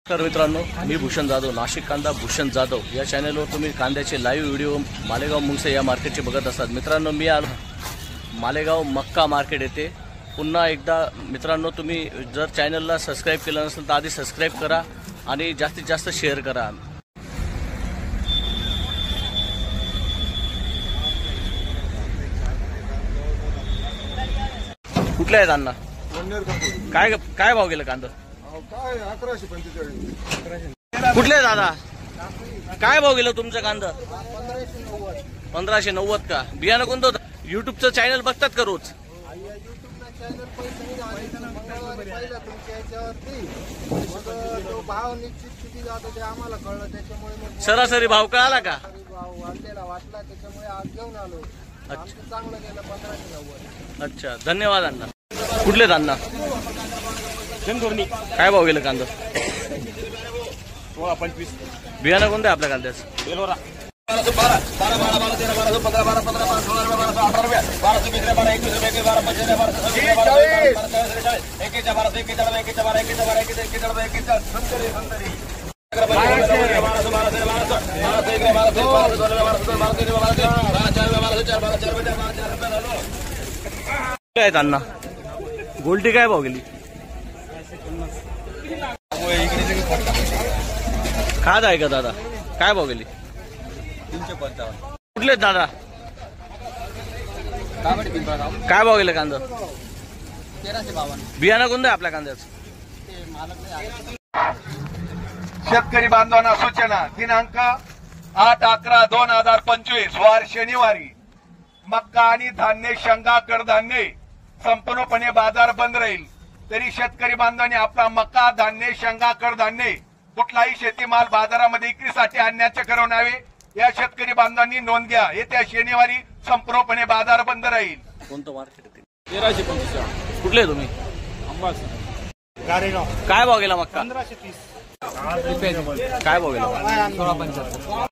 तर मित्रांनो, मी भूषण जाधव, नाशिक कांदा भूषण जाधव या चॅनलवर तुम्ही कांद्याचे लाईव्ह व्हिडिओ मालेगाव मुंगसे या मार्केटचे बघत असतात। मित्रांनो, मी आलो मालेगाव मक्का मार्केट येथे। पुन्हा एकदा मित्रांनो, तुम्ही जर चॅनलला सबस्क्राईब केलं नसेल तर आधी सबस्क्राईब करा आणि जास्तीत जास्त शेअर करा। कुठल्या आहेत अण्णा? काय काय भाव गेला कांदा? काय 1145. कुठले दादा? काय भाव गेला तुमचा कांदा? 1590 का? बियाणं कोणतं? युट्यूबचं चॅनल बघतात का रोज? भाव निश्चित किती जातो ते आम्हाला कळलं, त्याच्यामुळे सरासरी भाव कळाला का? भाव वाढलेला वाटला, त्याच्यामुळे आज घेऊन आलो। आमचं चांगलं गेलं 1590. अच्छा, धन्यवाद अण्णा। कुठले अण्णा? काय भाव गेलं कांदा? 1625. बियाणं कोणतं आहे आपल्या कांद्याचं? बेलोरा. 12 12 12 12 13 12 15 12 15 12 16 12 18 रुपये 12 20 12 21 21 12 25 12 26 काय आहेत अण्णा? गोल्टी काय भाव गेली? खाद आहे का दादा? काय भाव गेली? 355. कुठले दादा? काय भाव गेले कांदा? 1352. बियाणं कोणतं आहे आपल्या कांद्याचं? शेतकरी बांधवांना सूचना, दिनांक 8/11/2025 वार शनिवारी मक्का आणि धान्य, शेंगा, कडधान्य संपूर्णपणे बाजार बंद राहील। तरी शेतकरी बांधवांनी आपला मक्का, धान्य, शेंगा, कडधान्य कुठलाही शेतीमाल बाजारामध्ये विक्रीसाठी आणण्याचे ठरवण्यावे या शेतकरी बांधवांनी नोंद घ्या। येत्या शनिवारी संपूर्णपणे बाजार बंद राहील। कोणतं मार्केट आहे? 1325. कुठले तुम्ही? गारेगाव. काय भाव गेला मक्का? 1530. काय भाव गेला? 1675.